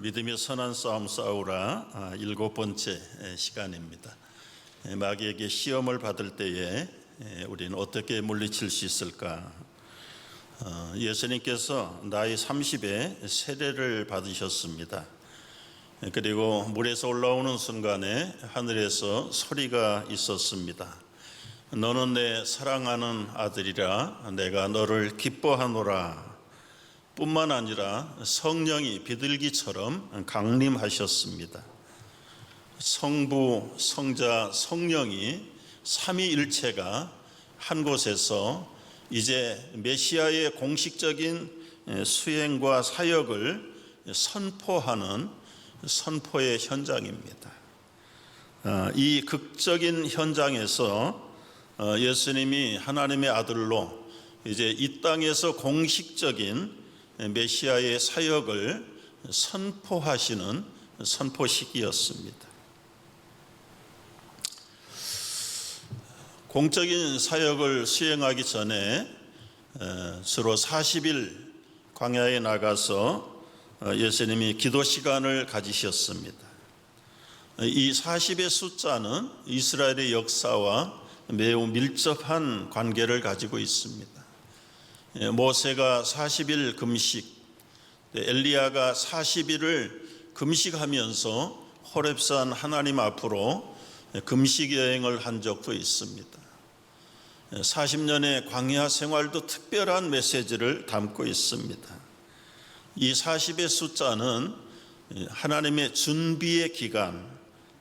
믿음의 선한 싸움 싸우라 일곱 번째 시간입니다. 마귀에게 시험을 받을 때에 우리는 어떻게 물리칠 수 있을까? 예수님께서 나이 30에 세례를 받으셨습니다. 그리고 물에서 올라오는 순간에 하늘에서 소리가 있었습니다. 너는 내 사랑하는 아들이라 내가 너를 기뻐하노라. 뿐만 아니라 성령이 비둘기처럼 강림하셨습니다. 성부, 성자, 성령이 삼위일체가 한 곳에서 이제 메시아의 공식적인 수행과 사역을 선포하는 선포의 현장입니다. 이 극적인 현장에서 예수님이 하나님의 아들로 이제 이 땅에서 공식적인 메시아의 사역을 선포하시는 선포식이었습니다. 공적인 사역을 수행하기 전에 주로 40일 광야에 나가서 예수님이 기도 시간을 가지셨습니다. 이 40의 숫자는 이스라엘의 역사와 매우 밀접한 관계를 가지고 있습니다. 모세가 40일 금식, 엘리야가 40일을 금식하면서 호렙산 하나님 앞으로 금식 여행을 한 적도 있습니다. 40년의 광야 생활도 특별한 메시지를 담고 있습니다. 이 40의 숫자는 하나님의 준비의 기간,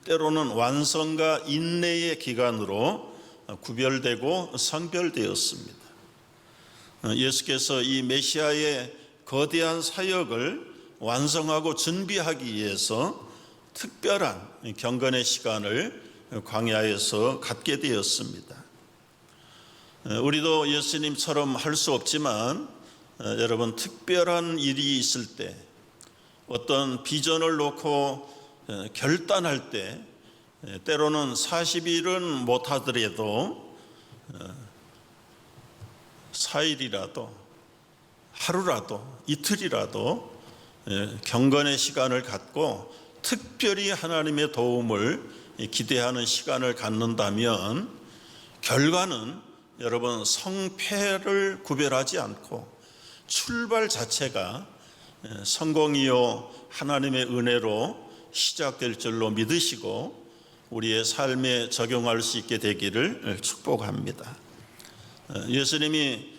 때로는 완성과 인내의 기간으로 구별되고 성별되었습니다. 예수께서 이 메시아의 거대한 사역을 완성하고 준비하기 위해서 특별한 경건의 시간을 광야에서 갖게 되었습니다. 우리도 예수님처럼 할 수 없지만 여러분, 특별한 일이 있을 때, 어떤 비전을 놓고 결단할 때 때로는 40일은 못하더라도 4일이라도 하루라도 이틀이라도 경건의 시간을 갖고 특별히 하나님의 도움을 기대하는 시간을 갖는다면 결과는 여러분 성패를 구별하지 않고 출발 자체가 성공이요 하나님의 은혜로 시작될 줄로 믿으시고 우리의 삶에 적용할 수 있게 되기를 축복합니다. 예수님이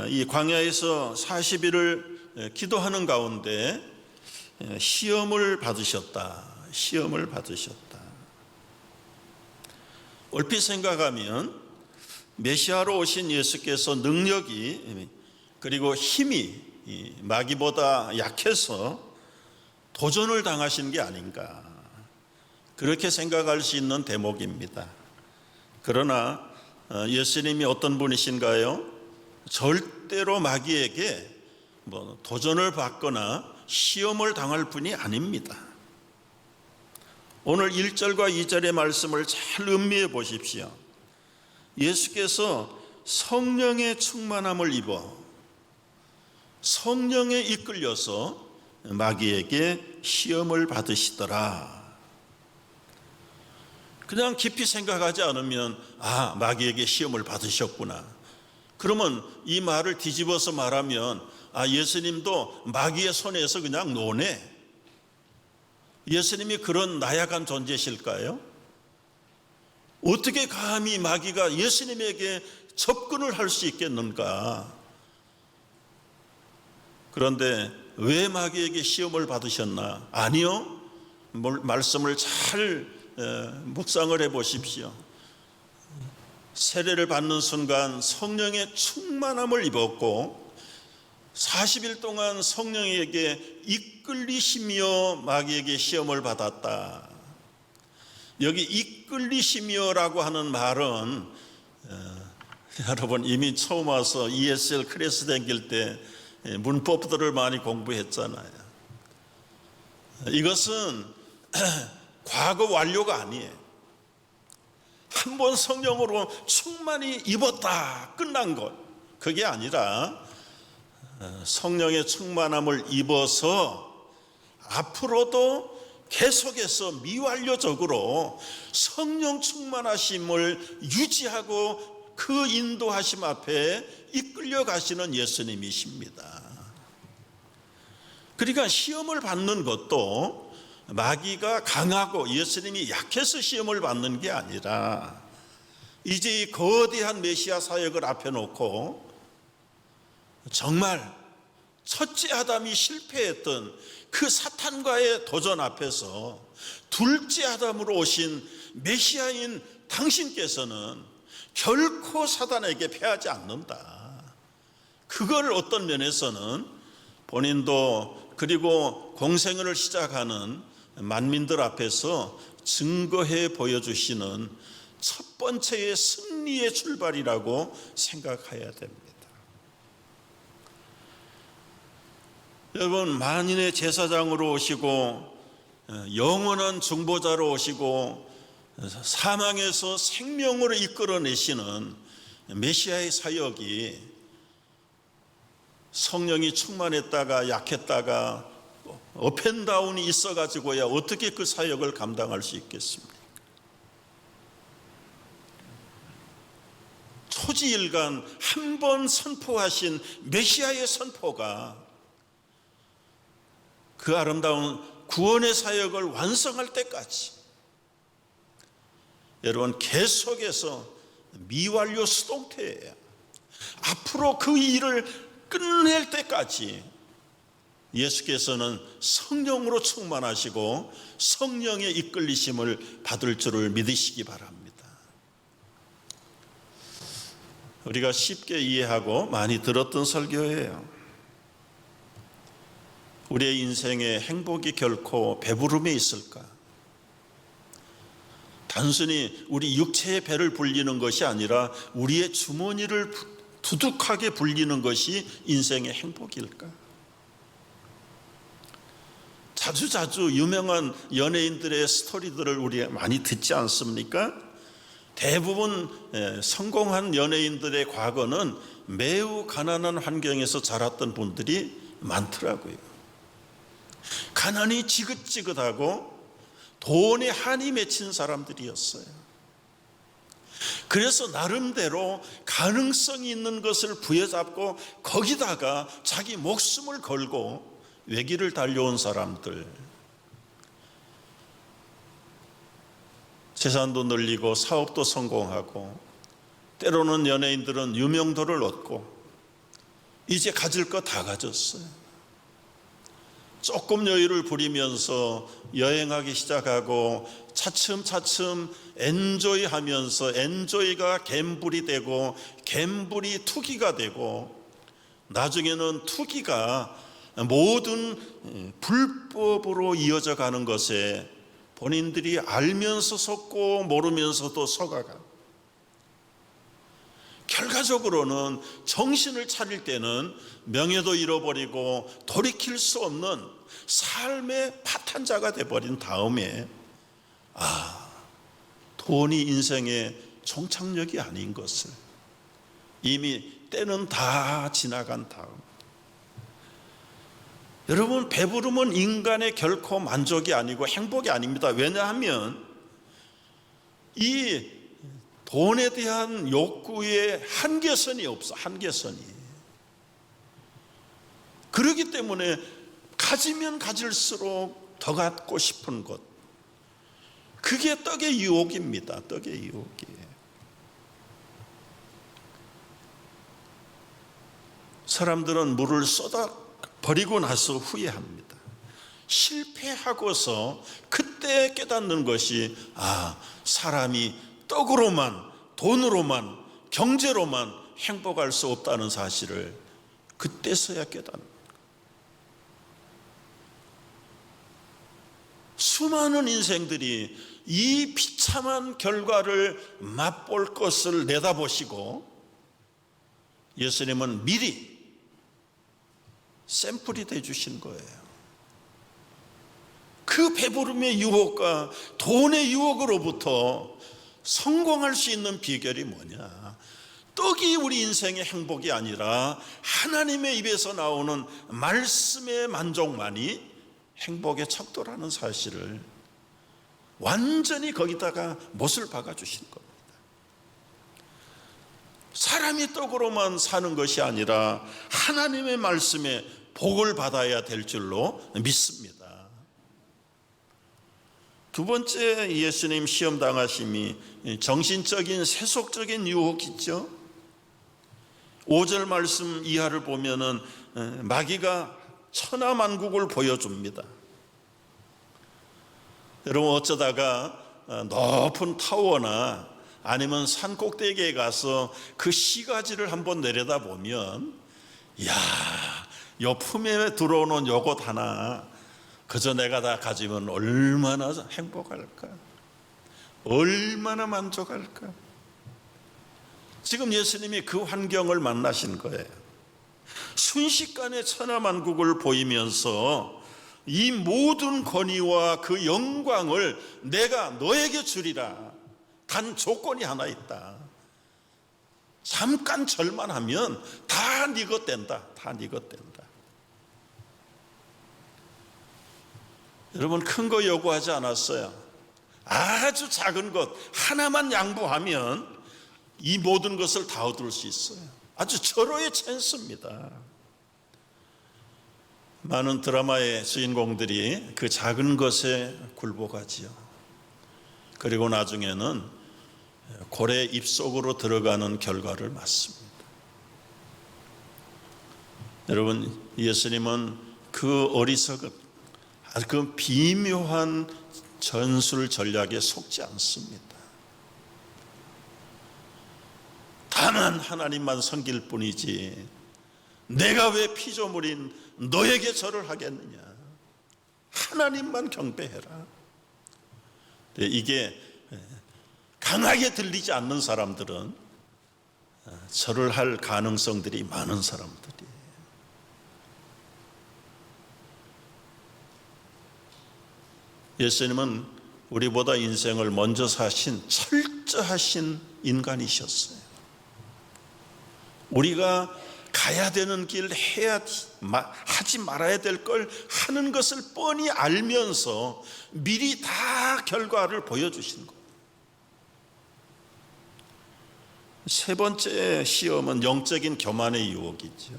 이 광야에서 40일을 기도하는 가운데 시험을 받으셨다. 얼핏 생각하면 메시아로 오신 예수께서 능력이 그리고 힘이 마귀보다 약해서 도전을 당하신 게 아닌가, 그렇게 생각할 수 있는 대목입니다. 그러나 예수님이 어떤 분이신가요? 절대로 마귀에게 도전을 받거나 시험을 당할 분이 아닙니다. 오늘 1절과 2절의 말씀을 잘 음미해 보십시오. 예수께서 성령의 충만함을 입어 성령에 이끌려서 마귀에게 시험을 받으시더라. 그냥 깊이 생각하지 않으면 마귀에게 시험을 받으셨구나. 그러면 이 말을 뒤집어서 말하면 예수님도 마귀의 손에서 그냥 노네. 예수님이 그런 나약한 존재실까요? 어떻게 감히 마귀가 예수님에게 접근을 할 수 있겠는가? 그런데 왜 마귀에게 시험을 받으셨나? 아니요. 말씀을 잘 묵상을 해 보십시오. 세례를 받는 순간 성령의 충만함을 입었고 40일 동안 성령에게 이끌리시며 마귀에게 시험을 받았다. 여기 이끌리시며라고 하는 말은 여러분 이미 처음 와서 ESL 클래스 다닐 때 문법들을 많이 공부했잖아요. 이것은 과거 완료가 아니에요. 한 번 성령으로 충만히 입었다 끝난 것, 그게 아니라 성령의 충만함을 입어서 앞으로도 계속해서 미완료적으로 성령 충만하심을 유지하고 그 인도하심 앞에 이끌려 가시는 예수님이십니다. 그러니까 시험을 받는 것도 마귀가 강하고 예수님이 약해서 시험을 받는 게 아니라 이제 이 거대한 메시아 사역을 앞에 놓고 정말 첫째 아담이 실패했던 그 사탄과의 도전 앞에서 둘째 아담으로 오신 메시아인 당신께서는 결코 사단에게 패하지 않는다. 그걸 어떤 면에서는 본인도 그리고 공생을 시작하는 만민들 앞에서 증거해 보여주시는 첫 번째의 승리의 출발이라고 생각해야 됩니다. 여러분, 만인의 제사장으로 오시고 영원한 중보자로 오시고 사망에서 생명으로 이끌어내시는 메시아의 사역이 성령이 충만했다가 약했다가 업앤다운이 있어가지고야 어떻게 그 사역을 감당할 수 있겠습니까? 초지일간 한 번 선포하신 메시아의 선포가 그 아름다운 구원의 사역을 완성할 때까지 여러분 계속해서 미완료 수동태예요. 앞으로 그 일을 끝낼 때까지 예수께서는 성령으로 충만하시고 성령의 이끌리심을 받을 줄을 믿으시기 바랍니다. 우리가 쉽게 이해하고 많이 들었던 설교예요. 우리의 인생에 행복이 결코 배부름에 있을까? 단순히 우리 육체의 배를 불리는 것이 아니라 우리의 주머니를 두둑하게 불리는 것이 인생의 행복일까? 자주자주 유명한 연예인들의 스토리들을 우리가 많이 듣지 않습니까? 대부분 성공한 연예인들의 과거는 매우 가난한 환경에서 자랐던 분들이 많더라고요. 가난이 지긋지긋하고 돈에 한이 맺힌 사람들이었어요. 그래서 나름대로 가능성이 있는 것을 부여잡고 거기다가 자기 목숨을 걸고 외길을 달려온 사람들, 재산도 늘리고 사업도 성공하고 때로는 연예인들은 유명도를 얻고 이제 가질 거 다 가졌어요. 조금 여유를 부리면서 여행하기 시작하고 차츰차츰 엔조이하면서 엔조이가 갬블이 되고 갬블이 투기가 되고 나중에는 투기가 모든 불법으로 이어져 가는 것에 본인들이 알면서 속고 모르면서도 속아가. 결과적으로는 정신을 차릴 때는 명예도 잃어버리고 돌이킬 수 없는 삶의 파탄자가 돼버린 다음에 돈이 인생의 종착역이 아닌 것을 이미 때는 다 지나간 다음, 여러분, 배부름은 인간의 결코 만족이 아니고 행복이 아닙니다. 왜냐하면 이 돈에 대한 욕구에 한계선이 없어. 한계선이. 그렇기 때문에 가지면 가질수록 더 갖고 싶은 것, 그게 떡의 유혹입니다. 떡의 유혹이에요. 사람들은 물을 쏟아 버리고 나서 후회합니다. 실패하고서 그때 깨닫는 것이 사람이 떡으로만, 돈으로만, 경제로만 행복할 수 없다는 사실을 그때서야 깨닫는. 수많은 인생들이 이 비참한 결과를 맛볼 것을 내다보시고 예수님은 미리 샘플이 되어주신 거예요. 그 배부름의 유혹과 돈의 유혹으로부터 성공할 수 있는 비결이 뭐냐? 떡이 우리 인생의 행복이 아니라 하나님의 입에서 나오는 말씀의 만족만이 행복의 척도라는 사실을 완전히 거기다가 못을 박아주신 겁니다. 사람이 떡으로만 사는 것이 아니라 하나님의 말씀에 복을 받아야 될 줄로 믿습니다. 두 번째 예수님 시험 당하심이 정신적인 세속적인 유혹이죠. 5절 말씀 이하를 보면은 마귀가 천하만국을 보여줍니다. 여러분, 어쩌다가 높은 타워나 아니면 산 꼭대기에 가서 그 시가지를 한번 내려다보면, 이야, 요 품에 들어오는 요것 하나 그저 내가 다 가지면 얼마나 행복할까, 얼마나 만족할까. 지금 예수님이 그 환경을 만나신 거예요. 순식간에 천하만국을 보이면서 이 모든 권위와 그 영광을 내가 너에게 주리라. 단 조건이 하나 있다. 잠깐 절만하면 다 네 것 된다. 다 네 것 된다. 여러분, 큰 거 요구하지 않았어요. 아주 작은 것 하나만 양보하면 이 모든 것을 다 얻을 수 있어요. 아주 절호의 찬스입니다. 많은 드라마의 주인공들이 그 작은 것에 굴복하지요. 그리고 나중에는 고래 입속으로 들어가는 결과를 맞습니다. 여러분, 예수님은 그 어리석은 그 비묘한 전술 전략에 속지 않습니다. 다만 하나님만 섬길 뿐이지 내가 왜 피조물인 너에게 절을 하겠느냐. 하나님만 경배해라. 이게 강하게 들리지 않는 사람들은 절을 할 가능성들이 많은 사람들이에요. 예수님은 우리보다 인생을 먼저 사신 철저하신 인간이셨어요. 우리가 가야 되는 길, 하지 말아야 될 걸 하는 것을 뻔히 알면서 미리 다 결과를 보여주신 거예요. 세 번째 시험은 영적인 교만의 유혹이죠.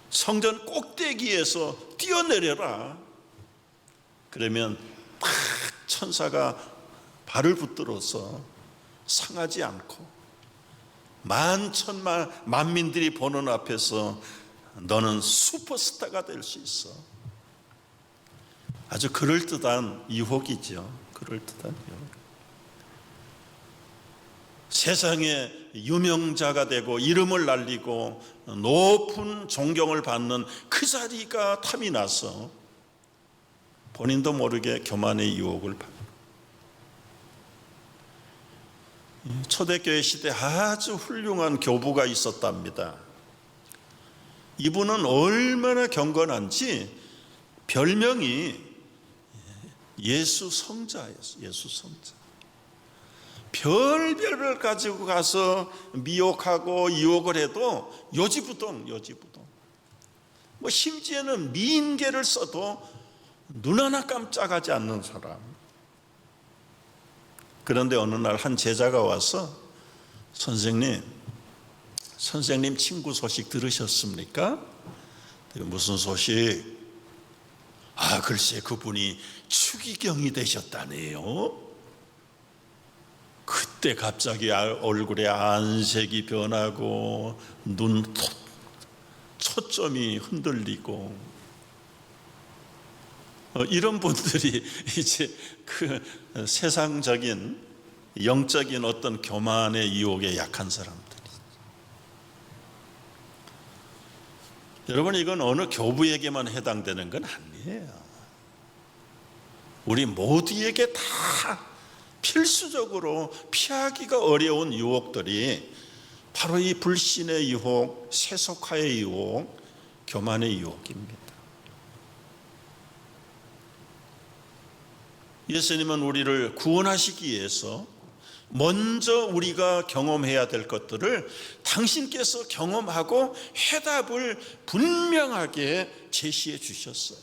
성전 꼭대기에서 뛰어내려라. 그러면 탁 천사가 발을 붙들어서 상하지 않고 만천만 만민들이 보는 앞에서 너는 슈퍼스타가 될 수 있어. 아주 그럴듯한 유혹이죠. 그럴듯한 유혹. 세상에 유명자가 되고 이름을 날리고 높은 존경을 받는 그 자리가 탐이 나서 본인도 모르게 교만의 유혹을 받습니다. 초대교회 시대 아주 훌륭한 교부가 있었답니다. 이분은 얼마나 경건한지 별명이 예수 성자였어요. 예수 성자. 별별을 가지고 가서 미혹하고 유혹을 해도 요지부동. 뭐 심지어는 미인계를 써도 눈 하나 깜짝하지 않는 사람. 그런데 어느 날 한 제자가 와서 선생님 친구 소식 들으셨습니까? 무슨 소식? 글쎄 그분이 추기경이 되셨다네요. 그때 갑자기 얼굴에 안색이 변하고 눈 초점이 흔들리고 이런 분들이 이제 그 세상적인 영적인 어떤 교만의 유혹에 약한 사람들이. 여러분, 이건 어느 교부에게만 해당되는 건 아니에요. 우리 모두에게 다 필수적으로 피하기가 어려운 유혹들이 바로 이 불신의 유혹, 세속화의 유혹, 교만의 유혹입니다. 예수님은 우리를 구원하시기 위해서 먼저 우리가 경험해야 될 것들을 당신께서 경험하고 해답을 분명하게 제시해 주셨어요.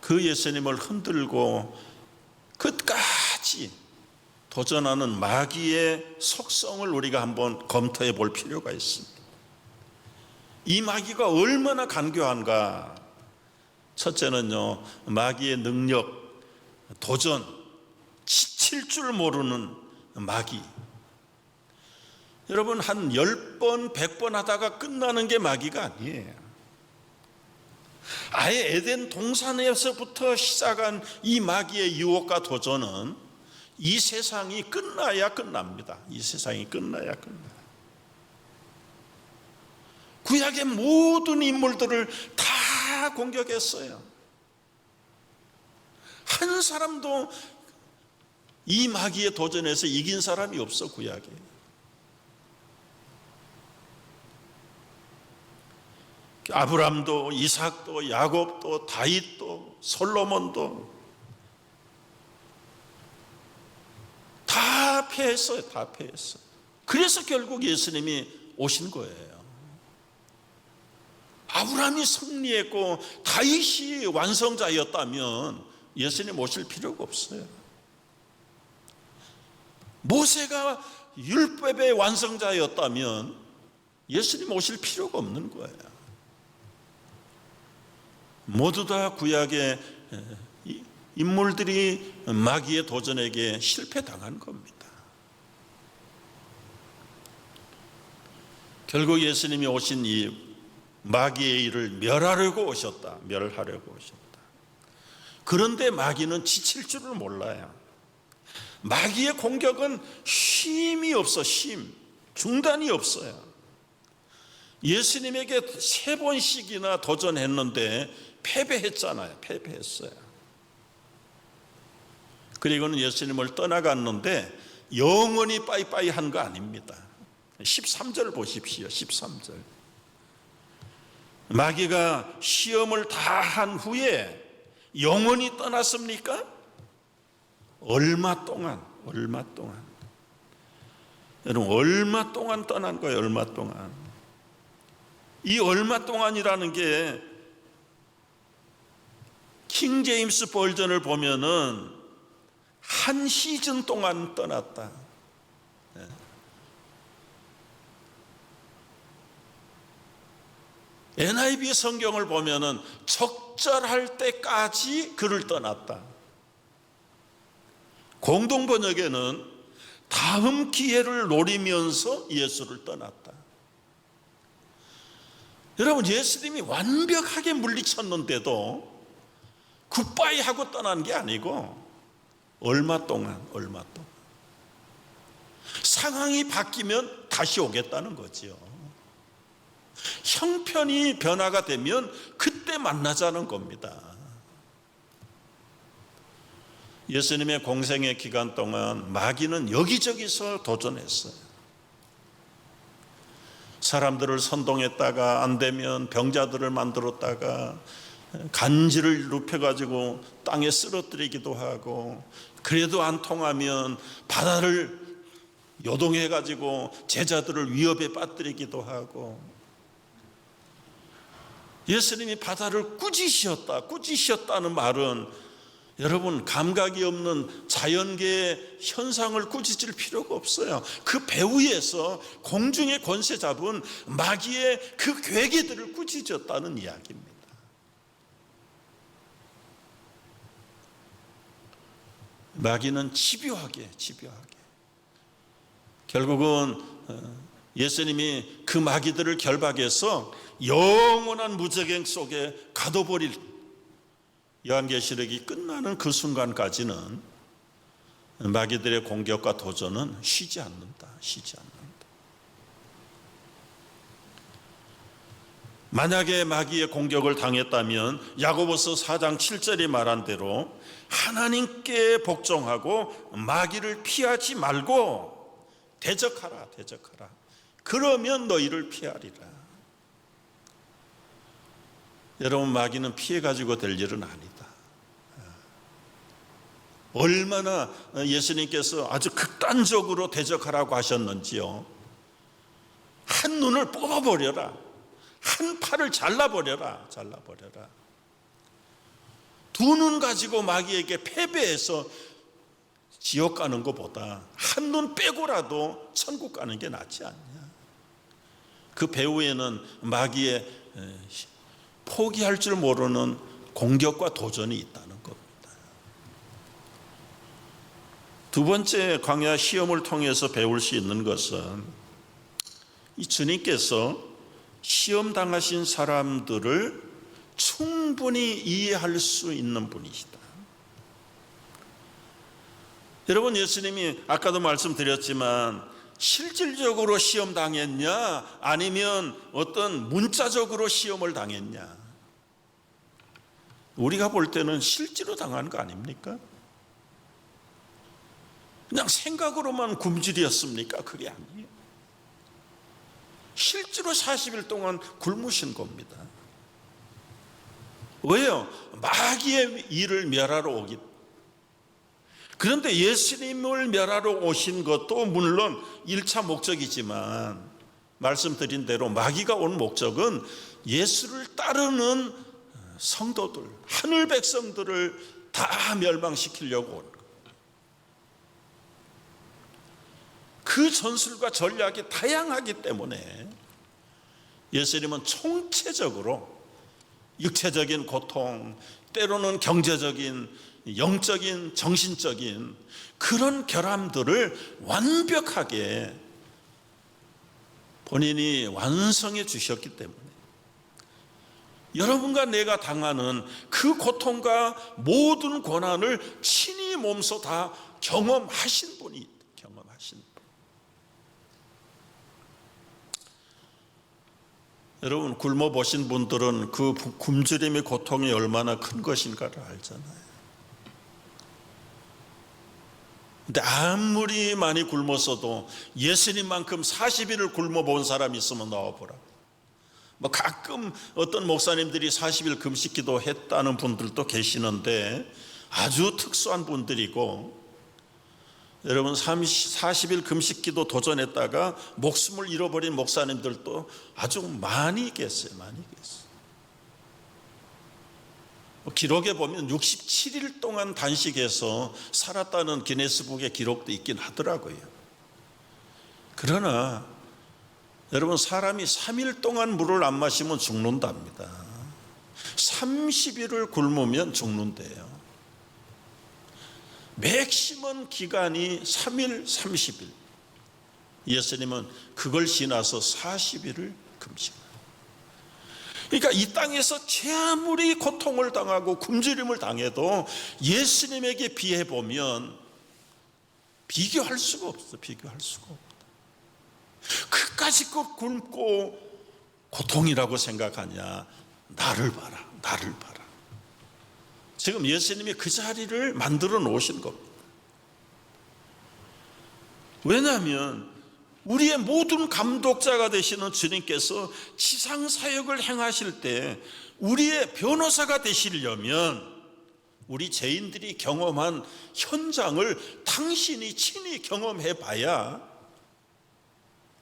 그 예수님을 흔들고 끝까지 도전하는 마귀의 속성을 우리가 한번 검토해 볼 필요가 있습니다. 이 마귀가 얼마나 간교한가. 첫째는요, 마귀의 능력, 도전, 지칠 줄 모르는 마귀. 여러분, 한 10번, 100번 하다가 끝나는 게 마귀가 아니에요. 아예 에덴 동산에서부터 시작한 이 마귀의 유혹과 도전은 이 세상이 끝나야 끝납니다. 이 세상이 끝나야 끝나요. 구약의 모든 인물들을 다 공격했어요. 한 사람도 이 마귀의 도전에서 이긴 사람이 없어, 구약에. 아브람도, 이삭도, 야곱도, 다윗도, 솔로몬도 다 패했어요. 다 패했어요. 그래서 결국 예수님이 오신 거예요. 아브라함이 승리했고 다윗이 완성자였다면 예수님 오실 필요가 없어요. 모세가 율법의 완성자였다면 예수님 오실 필요가 없는 거예요. 모두 다 구약의 인물들이 마귀의 도전에게 실패당한 겁니다. 결국 예수님이 오신 이 마귀의 일을 멸하려고 오셨다. 멸하려고 오셨다. 그런데 마귀는 지칠 줄을 몰라요. 마귀의 공격은 쉼이 없어. 쉼, 중단이 없어요. 예수님에게 3번씩이나 도전했는데 패배했잖아요. 패배했어요. 그리고는 예수님을 떠나갔는데 영원히 빠이빠이 한 거 아닙니다. 13절 보십시오. 13절. 마귀가 시험을 다 한 후에 영원히 떠났습니까? 얼마 동안? 여러분, 얼마 동안 떠난 거예요? 얼마 동안? 이 얼마 동안이라는 게 킹 제임스 버전을 보면은 한 시즌 동안 떠났다. NIV 성경을 보면은 적절할 때까지 그를 떠났다. 공동 번역에는 다음 기회를 노리면서 예수를 떠났다. 여러분, 예수님이 완벽하게 물리쳤는데도 굿바이 하고 떠난 게 아니고 얼마 동안 상황이 바뀌면 다시 오겠다는 거지요. 형편이 변화가 되면 그때 만나자는 겁니다. 예수님의 공생의 기간 동안 마귀는 여기저기서 도전했어요. 사람들을 선동했다가 안 되면 병자들을 만들었다가 간지를 눕혀가지고 땅에 쓰러뜨리기도 하고, 그래도 안 통하면 바다를 요동해가지고 제자들을 위협에 빠뜨리기도 하고, 예수님이 바다를 꾸짖으셨다는 말은 여러분, 감각이 없는 자연계의 현상을 꾸짖을 필요가 없어요. 그 배 위에서 공중의 권세 잡은 마귀의 그 괴계들을 꾸짖었다는 이야기입니다. 마귀는 집요하게 결국은 예수님이 그 마귀들을 결박해서 영원한 무적행 속에 가둬버릴, 요한계시록이 끝나는 그 순간까지는 마귀들의 공격과 도전은 쉬지 않는다. 만약에 마귀의 공격을 당했다면 야고보서 4장 7절이 말한 대로 하나님께 복종하고 마귀를 피하지 말고 대적하라. 그러면 너희를 피하리라. 여러분, 마귀는 피해가지고 될 일은 아니다. 얼마나 예수님께서 아주 극단적으로 대적하라고 하셨는지요. 한 눈을 뽑아버려라. 한 팔을 잘라버려라. 두 눈 가지고 마귀에게 패배해서 지옥 가는 것보다 한 눈 빼고라도 천국 가는 게 낫지 않냐. 그 배후에는 마귀의 포기할 줄 모르는 공격과 도전이 있다는 겁니다. 두 번째 광야 시험을 통해서 배울 수 있는 것은 이 주님께서 시험 당하신 사람들을 충분히 이해할 수 있는 분이시다. 여러분, 예수님이 아까도 말씀드렸지만 실질적으로 시험 당했냐 아니면 어떤 문자적으로 시험을 당했냐? 우리가 볼 때는 실제로 당한 거 아닙니까? 그냥 생각으로만 굶주렸습니까? 그게 아니에요. 실제로 40일 동안 굶으신 겁니다. 왜요? 마귀의 일을 멸하러 오기. 그런데 예수님을 멸하러 오신 것도 물론 1차 목적이지만 말씀드린 대로 마귀가 온 목적은 예수를 따르는 성도들, 하늘 백성들을 다 멸망시키려고 온 거예요. 그 전술과 전략이 다양하기 때문에 예수님은 총체적으로 육체적인 고통, 때로는 경제적인, 영적인, 정신적인 그런 결함들을 완벽하게 본인이 완성해 주셨기 때문에 여러분과 내가 당하는 그 고통과 모든 고난을 친히 몸소 다 경험하신 분이 경험하신 분. 여러분, 굶어 보신 분들은 그 굶주림의 고통이 얼마나 큰 것인가를 알잖아요. 근데 아무리 많이 굶었어도 예수님만큼 40일을 굶어 본 사람이 있으면 나와보라. 뭐 가끔 어떤 목사님들이 40일 금식기도 했다는 분들도 계시는데 아주 특수한 분들이고, 여러분 40일 금식기도 도전했다가 목숨을 잃어버린 목사님들도 아주 많이 계세요. 많이 계세요. 기록에 보면 67일 동안 단식해서 살았다는 기네스북의 기록도 있긴 하더라고요. 그러나 여러분, 사람이 3일 동안 물을 안 마시면 죽는답니다. 30일을 굶으면 죽는데요. 맥시멈 기간이 3일, 30일. 예수님은 그걸 지나서 40일을 금식합니다. 그러니까 이 땅에서 아무리 고통을 당하고 굶주림을 당해도 예수님에게 비해 보면 비교할 수가 없어. 비교할 수가 없다. 그까짓 것 굶고 고통이라고 생각하냐? 나를 봐라. 나를 봐라. 지금 예수님이 그 자리를 만들어 놓으신 겁니다. 왜냐하면 우리의 모든 감독자가 되시는 주님께서 지상 사역을 행하실 때 우리의 변호사가 되시려면 우리 죄인들이 경험한 현장을 당신이 친히 경험해 봐야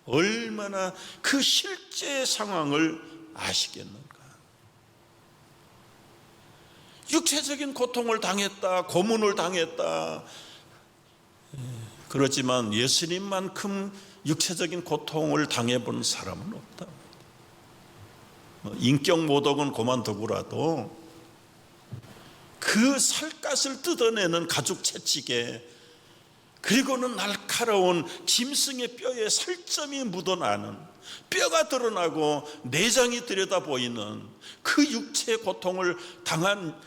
얼마나 그 실제 상황을 아시겠는가. 육체적인 고통을 당했다, 고문을 당했다, 그렇지만 예수님만큼 육체적인 고통을 당해본 사람은 없다. 인격 모독은 그만두고라도 그 살갗을 뜯어내는 가죽 채찍에, 그리고는 날카로운 짐승의 뼈에 살점이 묻어나는, 뼈가 드러나고 내장이 들여다 보이는 그 육체의 고통을 당한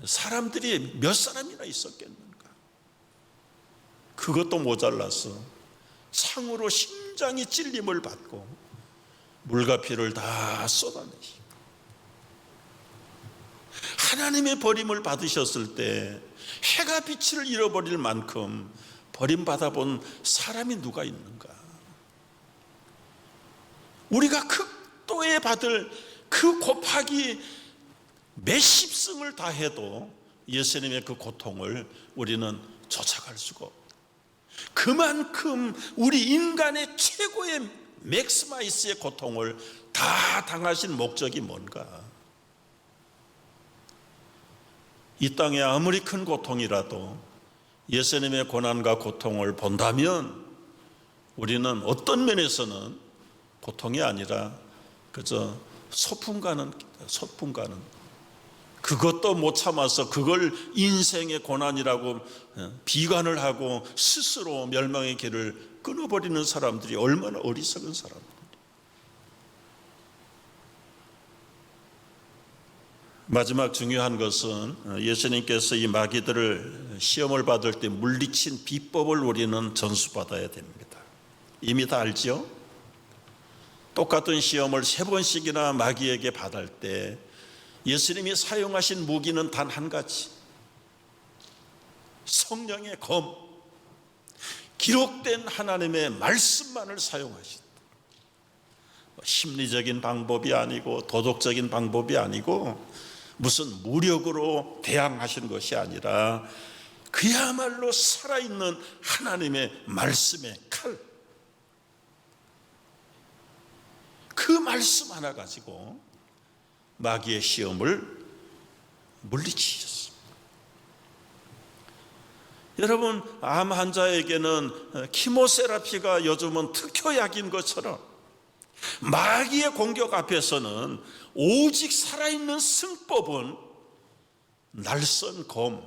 사람들이 몇 사람이나 있었겠는가. 그것도 모자라서 창으로 심장이 찔림을 받고 물과 피를 다 쏟아내시고 하나님의 버림을 받으셨을 때 해가 빛을 잃어버릴 만큼 버림받아 본 사람이 누가 있는가. 우리가 극도에 받을 그 곱하기 몇십 승을 다 해도 예수님의 그 고통을 우리는 쫓아갈 수가 없다. 그만큼 우리 인간의 최고의 맥스마이스의 고통을 다 당하신 목적이 뭔가? 이 땅에 아무리 큰 고통이라도 예수님의 고난과 고통을 본다면 우리는 어떤 면에서는 고통이 아니라 그저 소풍 가는 그것도 못 참아서 그걸 인생의 고난이라고 비관을 하고 스스로 멸망의 길을 끊어버리는 사람들이 얼마나 어리석은 사람들. 마지막 중요한 것은 예수님께서 이 마귀들을 시험을 받을 때 물리친 비법을 우리는 전수받아야 됩니다. 이미 다 알죠? 똑같은 시험을 3번씩이나 마귀에게 받을 때 예수님이 사용하신 무기는 단 한 가지, 성령의 검, 기록된 하나님의 말씀만을 사용하신다. 심리적인 방법이 아니고 도덕적인 방법이 아니고 무슨 무력으로 대항하신 것이 아니라 그야말로 살아있는 하나님의 말씀의 칼, 그 말씀 하나 가지고 마귀의 시험을 물리치셨습니다. 여러분, 암 환자에게는 키모세라피가 요즘은 특효약인 것처럼 마귀의 공격 앞에서는 오직 살아있는 승법은 날선 검,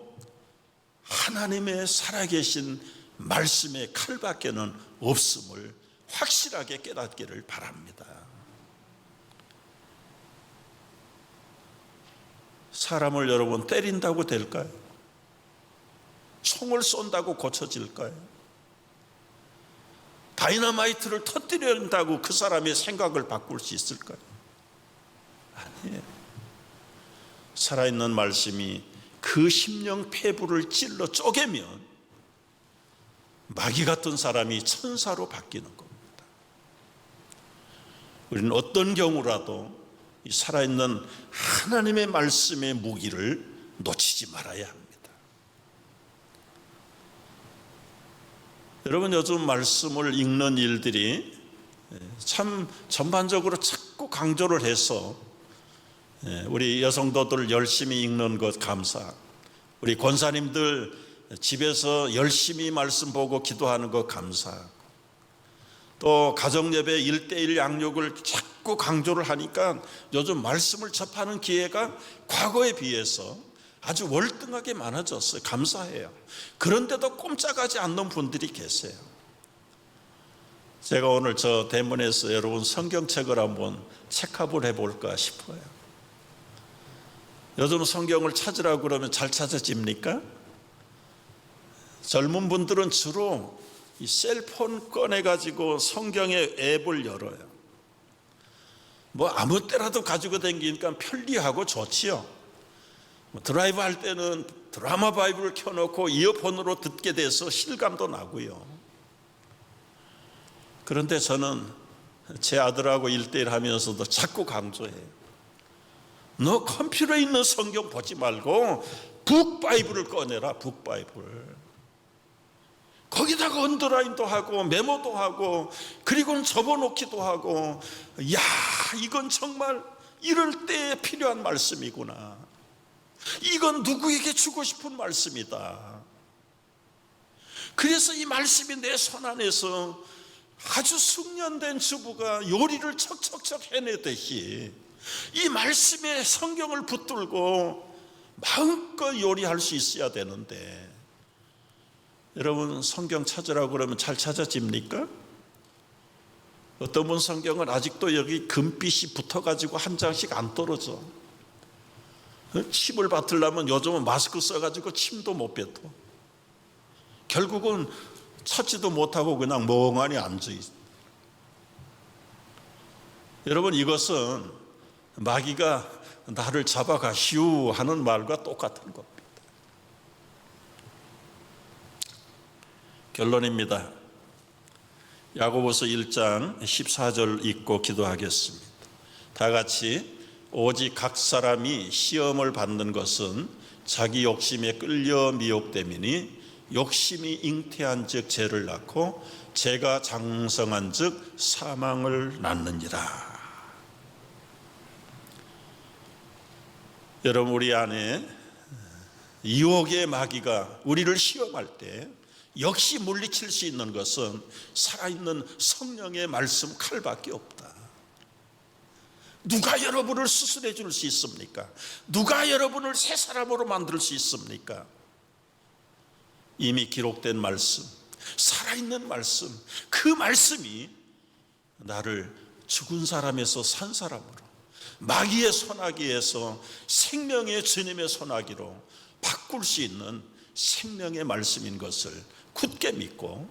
하나님의 살아계신 말씀의 칼밖에는 없음을 확실하게 깨닫기를 바랍니다. 사람을 여러분 때린다고 될까요? 총을 쏜다고 고쳐질까요? 다이너마이트를 터뜨린다고 그 사람의 생각을 바꿀 수 있을까요? 아니에요. 살아있는 말씀이 그 심령 폐부를 찔러 쪼개면 마귀 같은 사람이 천사로 바뀌는 겁니다. 우리는 어떤 경우라도 이 살아있는 하나님의 말씀의 무기를 놓치지 말아야 합니다. 여러분, 요즘 말씀을 읽는 일들이 참 전반적으로 자꾸 강조를 해서 우리 여성도들 열심히 읽는 것 감사, 우리 권사님들 집에서 열심히 말씀 보고 기도하는 것 감사, 또 가정예배 1:1 양육을 자꾸 강조를 하니까 요즘 말씀을 접하는 기회가 과거에 비해서 아주 월등하게 많아졌어요. 감사해요. 그런데도 꼼짝하지 않는 분들이 계세요. 제가 오늘 저 대문에서 여러분 성경책을 한번 체크업을 해볼까 싶어요. 요즘 성경을 찾으라고 그러면 잘 찾아집니까? 젊은 분들은 주로 이 셀폰 꺼내가지고 성경의 앱을 열어요. 뭐 아무 때라도 가지고 다니니까 편리하고 좋지요. 드라이브 할 때는 드라마 바이블을 켜놓고 이어폰으로 듣게 돼서 실감도 나고요. 그런데 저는 제 아들하고 1:1 하면서도 자꾸 강조해요. 너 컴퓨터에 있는 성경 보지 말고 북바이블을 꺼내라. 북바이블. 거기다가 언더라인도 하고 메모도 하고 그리고는 접어놓기도 하고, 야, 이건 정말 이럴 때 필요한 말씀이구나. 이건 누구에게 주고 싶은 말씀이다. 그래서 이 말씀이 내 손 안에서 아주 숙련된 주부가 요리를 척척척 해내듯이 이 말씀에 성경을 붙들고 마음껏 요리할 수 있어야 되는데, 여러분 성경 찾으라고 그러면 잘 찾아집니까? 어떤 분 성경은 아직도 여기 금빛이 붙어가지고 한 장씩 안 떨어져. 침을 뱉으려면 요즘은 마스크 써가지고 침도 못 뱉어. 결국은 찾지도 못하고 그냥 멍하니 앉아있어. 여러분, 이것은 마귀가 나를 잡아가시오 하는 말과 똑같은 겁니다. 결론입니다. 야고보서 1장 14절 읽고 기도하겠습니다. 다 같이. 오직 각 사람이 시험을 받는 것은 자기 욕심에 끌려 미혹됨이니 욕심이 잉태한 즉 죄를 낳고 죄가 장성한 즉 사망을 낳느니라. 여러분, 우리 안에 유혹의 마귀가 우리를 시험할 때 역시 물리칠 수 있는 것은 살아있는 성령의 말씀 칼밖에 없다. 누가 여러분을 수술해 줄 수 있습니까? 누가 여러분을 새 사람으로 만들 수 있습니까? 이미 기록된 말씀, 살아있는 말씀, 그 말씀이 나를 죽은 사람에서 산 사람으로, 마귀의 소나기에서 생명의 주님의 소나기로 바꿀 수 있는 생명의 말씀인 것을 굳게 믿고,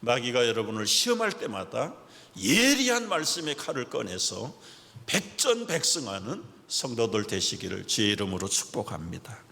마귀가 여러분을 시험할 때마다 예리한 말씀의 칼을 꺼내서 백전백승하는 성도들 되시기를 주의 이름으로 축복합니다.